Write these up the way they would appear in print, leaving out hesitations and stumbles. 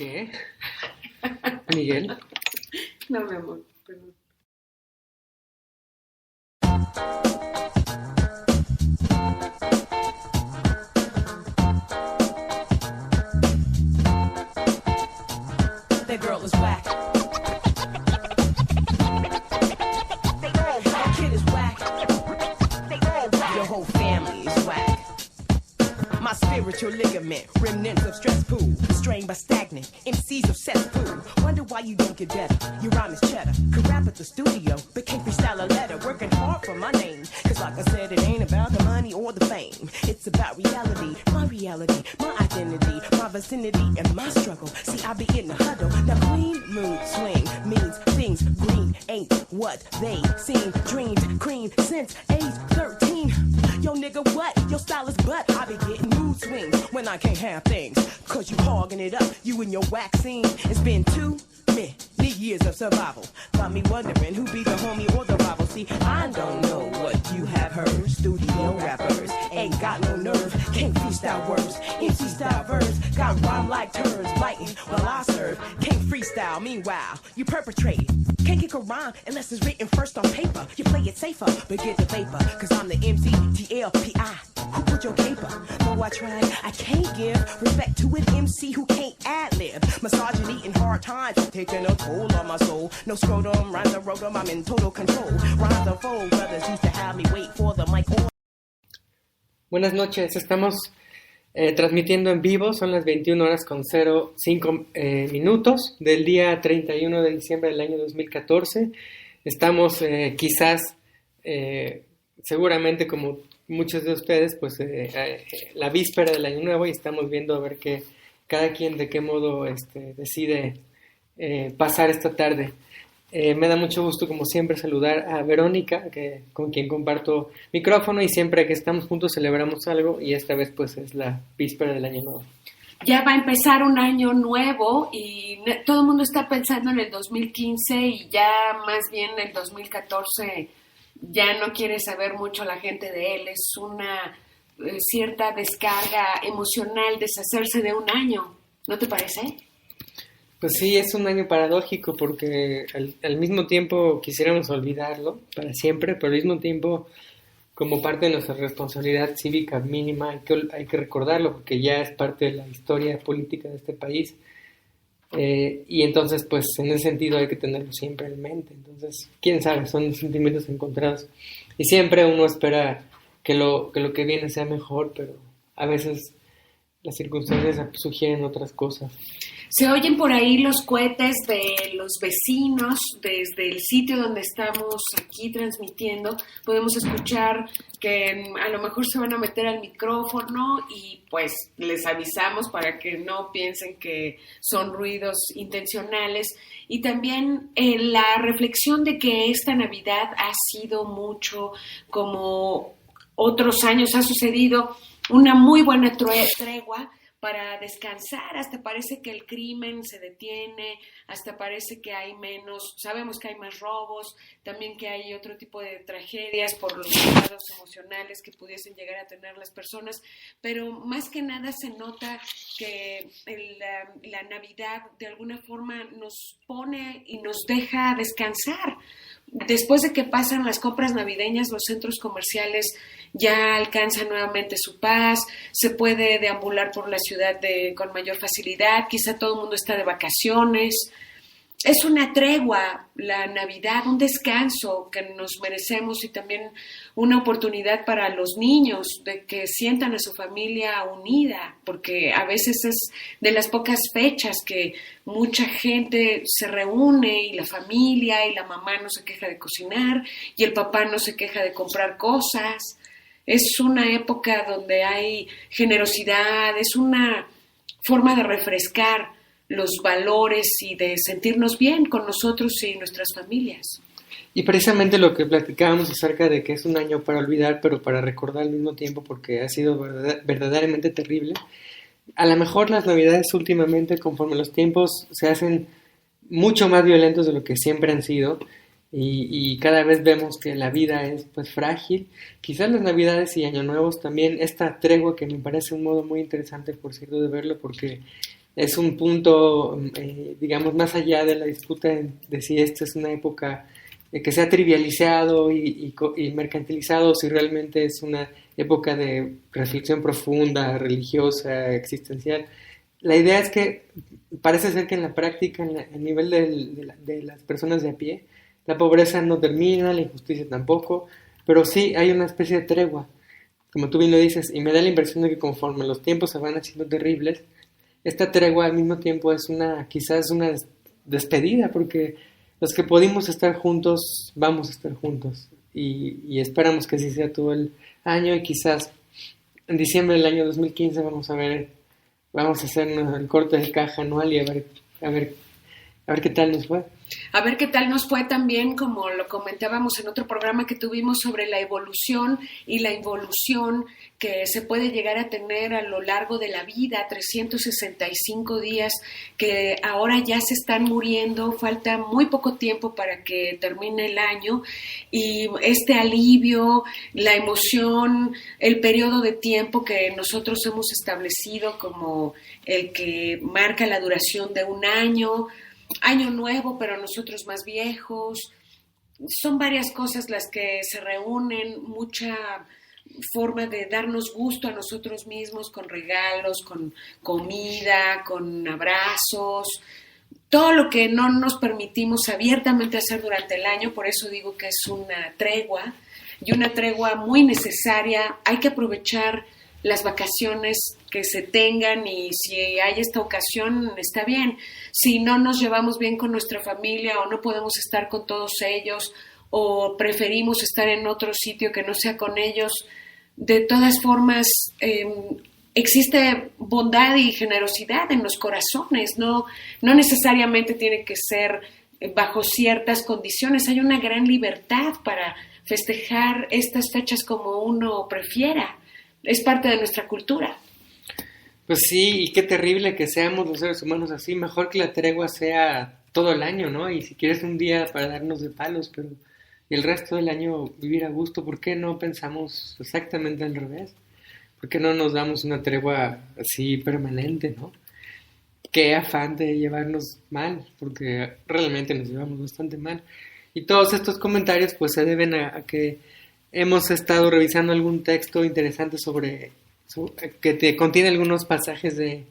¿Qué? ¿Miguel? No, mi amor, perdón. That girl is whack. That kid is whack. Your whole family is whack. My spiritual ligament, remnants of stress pool, strained by stagnant MCs of cesspool. Wonder why you don't get better. Your rhyme is cheddar. Could rap at the studio, but can't freestyle a letter. Working hard for my name, cause like I said, it ain't about the money or the fame. It's about reality, my identity, my vicinity, and my struggle. See, I be in the huddle. Now green mood swing means things green ain't what they seem. Dreams cream since age 13. Yo nigga, what? Your style is butt. I be getting mood swings when I can't have things. Cause you hogging it up, you and your wax scene. It's been too many years of survival. Got me wondering who be the homie or the rival. See, I don't know what you have heard. Studio rappers ain't got no nerve. Can't freestyle words, MC style verse. Got rhyme like turds, biting while I serve. Can't freestyle, meanwhile, you perpetrate. Can't kick a rhyme unless it's written first on paper. You play it safer, but get the vapor. Cause I'm the MC, TLPI. Who put your caper? Though I tried, I can't give respect to an MC who can't ad-lib. Misogyny and hard times taking a toll on my soul. No scrotum, rhymes and rotum, I'm in total control. Rhymes are full, brothers used to have me wait for the mic on. Buenas noches, estamos transmitiendo en vivo, son las 21 horas con 05 minutos del día 31 de diciembre del año 2014. Estamos quizás, seguramente como muchos de ustedes, pues la víspera del año nuevo y estamos viendo a ver que cada quien de qué modo decide pasar esta tarde. Me da mucho gusto, como siempre, saludar a Verónica, con quien comparto micrófono y siempre que estamos juntos celebramos algo y esta vez pues es la víspera del año nuevo. Ya va a empezar un año nuevo y todo el mundo está pensando en el 2015 y ya más bien el 2014 ya no quiere saber mucho la gente de él. Es una cierta descarga emocional deshacerse de un año, ¿no te parece? Pues sí, es un año paradójico porque al mismo tiempo quisiéramos olvidarlo para siempre, pero al mismo tiempo, como parte de nuestra responsabilidad cívica mínima, hay que recordarlo porque ya es parte de la historia política de este país. Y entonces, pues en ese sentido hay que tenerlo siempre en mente. Entonces, quién sabe, son sentimientos encontrados. Y siempre uno espera que lo que viene sea mejor, pero a veces las circunstancias sugieren otras cosas. Se oyen por ahí los cohetes de los vecinos desde el sitio donde estamos aquí transmitiendo. Podemos escuchar que a lo mejor se van a meter al micrófono y pues les avisamos para que no piensen que son ruidos intencionales. Y también la reflexión de que esta Navidad ha sido mucho como otros años ha sucedido, una muy buena tregua para descansar. Hasta parece que el crimen se detiene, hasta parece que hay menos, sabemos que hay más robos, también que hay otro tipo de tragedias por los estados emocionales que pudiesen llegar a tener las personas, pero más que nada se nota que la Navidad de alguna forma nos pone y nos deja descansar. Después de que pasan las compras navideñas, los centros comerciales ya alcanzan nuevamente su paz, se puede deambular por la ciudad con mayor facilidad, quizá todo el mundo está de vacaciones. Es una tregua la Navidad, un descanso que nos merecemos y también una oportunidad para los niños de que sientan a su familia unida, porque a veces es de las pocas fechas que mucha gente se reúne y la familia y la mamá no se queja de cocinar y el papá no se queja de comprar cosas. Es una época donde hay generosidad, es una forma de refrescar los valores y de sentirnos bien con nosotros y nuestras familias. Y precisamente lo que platicábamos acerca de que es un año para olvidar, pero para recordar al mismo tiempo porque ha sido verdaderamente terrible. A lo mejor las Navidades últimamente, conforme los tiempos se hacen mucho más violentos de lo que siempre han sido y cada vez vemos que la vida es pues frágil. Quizás las Navidades y Año Nuevos también, esta tregua que me parece un modo muy interesante, por cierto, de verlo porque es un punto, digamos, más allá de la disputa de si esta es una época que se ha trivializado y mercantilizado, si realmente es una época de reflexión profunda, religiosa, existencial. La idea es que parece ser que en la práctica, a nivel de las personas de a pie, la pobreza no termina, la injusticia tampoco, pero sí hay una especie de tregua, como tú bien lo dices, y me da la impresión de que conforme los tiempos se van haciendo terribles, esta tregua al mismo tiempo es quizás una despedida, porque los que pudimos estar juntos, vamos a estar juntos, y esperamos que así sea todo el año, y quizás en diciembre del año 2015 vamos a hacer el corte de caja anual y a ver qué tal nos fue. A ver qué tal nos fue también, como lo comentábamos en otro programa que tuvimos sobre la evolución y la involución que se puede llegar a tener a lo largo de la vida, 365 días que ahora ya se están muriendo, falta muy poco tiempo para que termine el año, y este alivio, la emoción, el periodo de tiempo que nosotros hemos establecido como el que marca la duración de un año nuevo, pero nosotros más viejos. Son varias cosas las que se reúnen, mucha forma de darnos gusto a nosotros mismos con regalos, con comida, con abrazos, todo lo que no nos permitimos abiertamente hacer durante el año. Por eso digo que es una tregua, y una tregua muy necesaria. Hay que aprovechar las vacaciones que se tengan, y si hay esta ocasión está bien. Si no nos llevamos bien con nuestra familia o no podemos estar con todos ellos o preferimos estar en otro sitio que no sea con ellos, de todas formas existe bondad y generosidad en los corazones, no necesariamente tiene que ser bajo ciertas condiciones. Hay una gran libertad para festejar estas fechas como uno prefiera. Es parte de nuestra cultura. Pues sí, y qué terrible que seamos los seres humanos así. Mejor que la tregua sea todo el año, ¿no? Y si quieres un día para darnos de palos, pero el resto del año vivir a gusto. ¿Por qué no pensamos exactamente al revés? ¿Por qué no nos damos una tregua así permanente, ¿no? Qué afán de llevarnos mal, porque realmente nos llevamos bastante mal. Y todos estos comentarios pues se deben a que hemos estado revisando algún texto interesante que contiene algunos pasajes de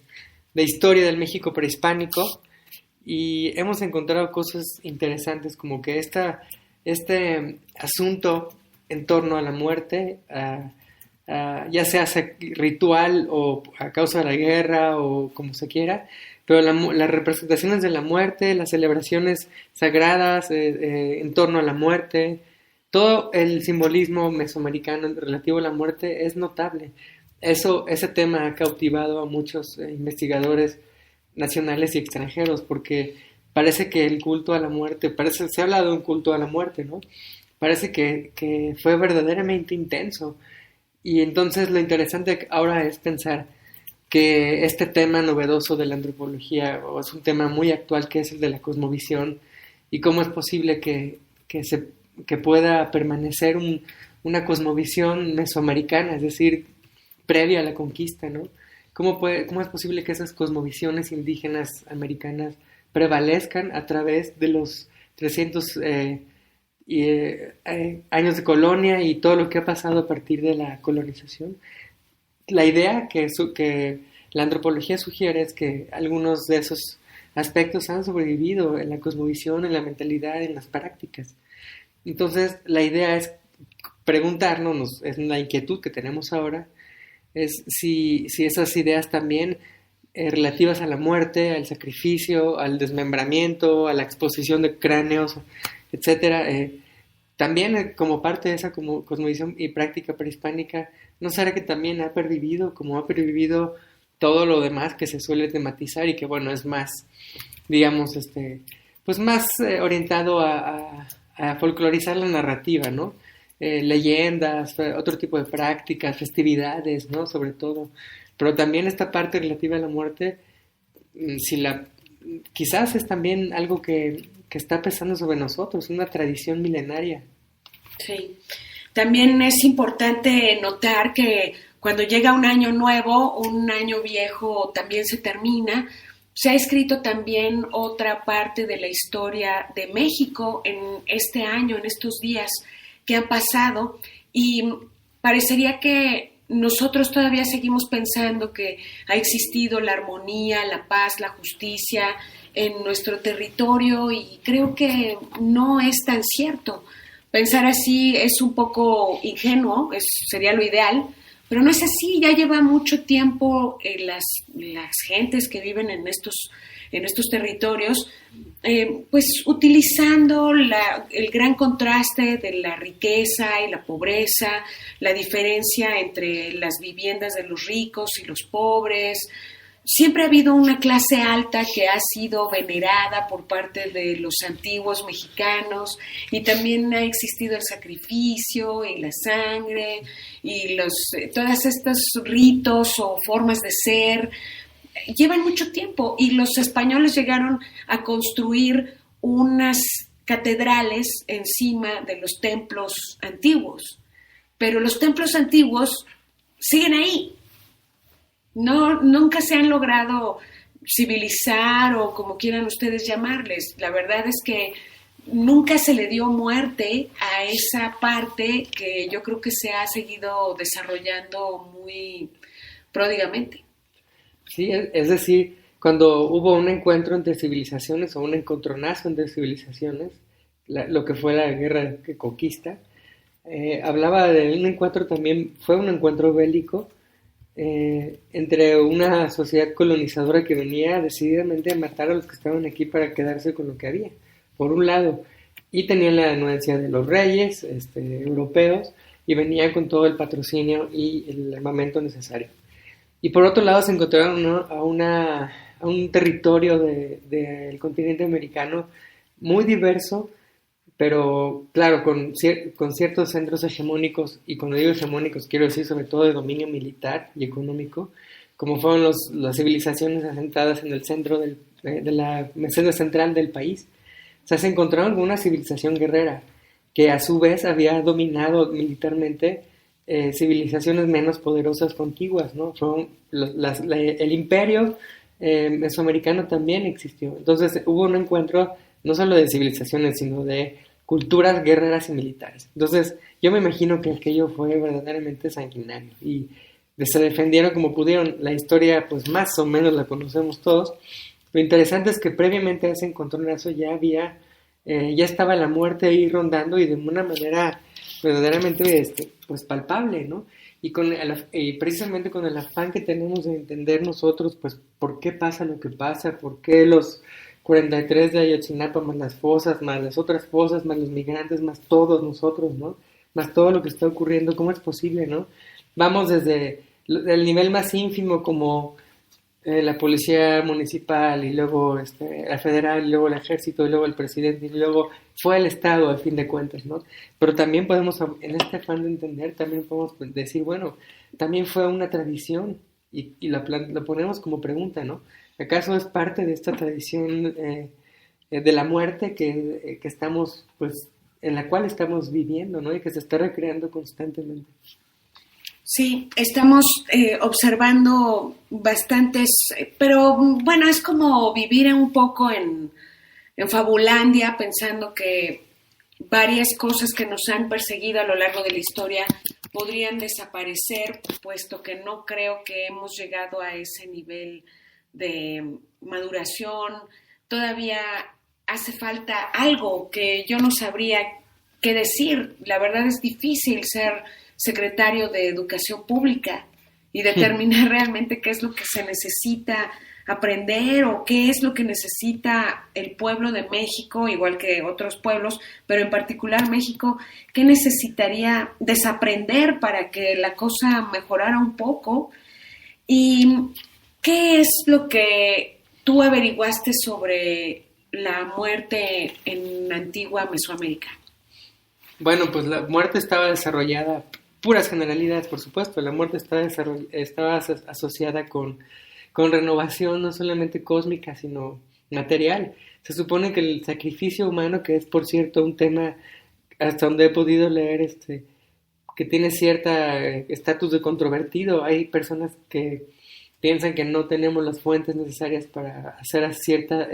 historia del México prehispánico, y hemos encontrado cosas interesantes como que este asunto en torno a la muerte, ya sea ritual o a causa de la guerra o como se quiera, pero las representaciones de la muerte, las celebraciones sagradas en torno a la muerte, todo el simbolismo mesoamericano relativo a la muerte es notable. Ese tema ha cautivado a muchos investigadores nacionales y extranjeros, porque parece que el culto a la muerte, se ha hablado de un culto a la muerte, ¿no? Parece que fue verdaderamente intenso. Y entonces lo interesante ahora es pensar que este tema novedoso de la antropología, o es un tema muy actual, que es el de la cosmovisión, y cómo es posible que pueda permanecer una cosmovisión mesoamericana, es decir, previa a la conquista, ¿no? ¿Cómo es posible que esas cosmovisiones indígenas americanas prevalezcan a través de los 300 años de colonia y todo lo que ha pasado a partir de la colonización? La idea que la antropología sugiere es que algunos de esos aspectos han sobrevivido en la cosmovisión, en la mentalidad, en las prácticas. Entonces, la idea es preguntarnos, es la inquietud que tenemos ahora, es si esas ideas también relativas a la muerte, al sacrificio, al desmembramiento, a la exposición de cráneos, etcétera, también como parte de esa cosmovisión y práctica prehispánica, ¿no será que también ha pervivido todo lo demás que se suele tematizar y que, bueno, es más, digamos, pues más orientado a folclorizar la narrativa, ¿no? Leyendas, otro tipo de prácticas, festividades, ¿no? Sobre todo. Pero también esta parte relativa a la muerte, quizás es también algo que está pesando sobre nosotros, una tradición milenaria. Sí. También es importante notar que cuando llega un año nuevo, un año viejo también se termina, se ha escrito también otra parte de la historia de México en este año, en estos días que han pasado, y parecería que nosotros todavía seguimos pensando que ha existido la armonía, la paz, la justicia en nuestro territorio, y creo que no es tan cierto. Pensar así es un poco ingenuo, sería lo ideal, pero no es así. Ya lleva mucho tiempo las gentes que viven en estos territorios, pues utilizando el gran contraste de la riqueza y la pobreza, la diferencia entre las viviendas de los ricos y los pobres. Siempre ha habido una clase alta que ha sido venerada por parte de los antiguos mexicanos, y también ha existido el sacrificio y la sangre y todos estos ritos o formas de ser. Llevan mucho tiempo, y los españoles llegaron a construir unas catedrales encima de los templos antiguos, pero los templos antiguos siguen ahí. No, nunca se han logrado civilizar, o como quieran ustedes llamarles. La verdad es que nunca se le dio muerte a esa parte que yo creo que se ha seguido desarrollando muy pródigamente. Sí, es decir, cuando hubo un encuentro entre civilizaciones o un encontronazo entre civilizaciones, lo que fue la guerra de conquista, hablaba de un encuentro también, fue un encuentro bélico entre una sociedad colonizadora que venía decididamente a matar a los que estaban aquí para quedarse con lo que había, por un lado, y tenían la anuencia de los reyes europeos, y venían con todo el patrocinio y el armamento necesario. Y por otro lado se encontraron a un territorio del continente americano muy diverso, pero claro, con ciertos centros hegemónicos, y cuando digo hegemónicos quiero decir sobre todo de dominio militar y económico, como fueron las civilizaciones asentadas en el centro de la meseta central del país. O sea, se encontraron con una civilización guerrera que a su vez había dominado militarmente civilizaciones menos poderosas contiguas, ¿no? El imperio mesoamericano también existió. Entonces hubo un encuentro no solo de civilizaciones, sino de culturas guerreras y militares. Entonces yo me imagino que aquello fue verdaderamente sanguinario, y se defendieron como pudieron. La historia pues más o menos la conocemos todos. Lo interesante es que previamente a ese encontronazo ya estaba la muerte ahí rondando, y de una manera verdaderamente pues palpable, ¿no? Y precisamente con el afán que tenemos de entender nosotros, pues, por qué pasa lo que pasa, por qué los 43 de Ayotzinapa, más las fosas, más las otras fosas, más los migrantes, más todos nosotros, ¿no? Más todo lo que está ocurriendo, ¿cómo es posible, no? Vamos desde el nivel más ínfimo, como la policía municipal, y luego la federal, y luego el ejército, y luego el presidente, y luego fue el Estado, a fin de cuentas, ¿no? Pero también podemos, en este afán de entender, también podemos decir, bueno, también fue una tradición, y lo ponemos como pregunta, ¿no? ¿Acaso es parte de esta tradición de la muerte que estamos, pues, en la cual estamos viviendo, ¿no? Y que se está recreando constantemente? Sí, estamos observando bastantes, pero bueno, es como vivir un poco en Fabulandia, pensando que varias cosas que nos han perseguido a lo largo de la historia podrían desaparecer, puesto que no creo que hemos llegado a ese nivel de maduración. Todavía hace falta algo que yo no sabría qué decir. La verdad es difícil ser secretario de Educación Pública y determinar realmente qué es lo que se necesita aprender, o qué es lo que necesita el pueblo de México, igual que otros pueblos, pero en particular México, qué necesitaría desaprender para que la cosa mejorara un poco. ¿Y qué es lo que tú averiguaste sobre la muerte en antigua Mesoamérica? Bueno, pues la muerte estaba desarrollada, puras generalidades, por supuesto. La muerte estaba asociada con renovación, no solamente cósmica, sino material. Se supone que el sacrificio humano, que es, por cierto, un tema hasta donde he podido leer, que tiene cierta estatus de controvertido. Hay personas que piensan que no tenemos las fuentes necesarias para hacer cierta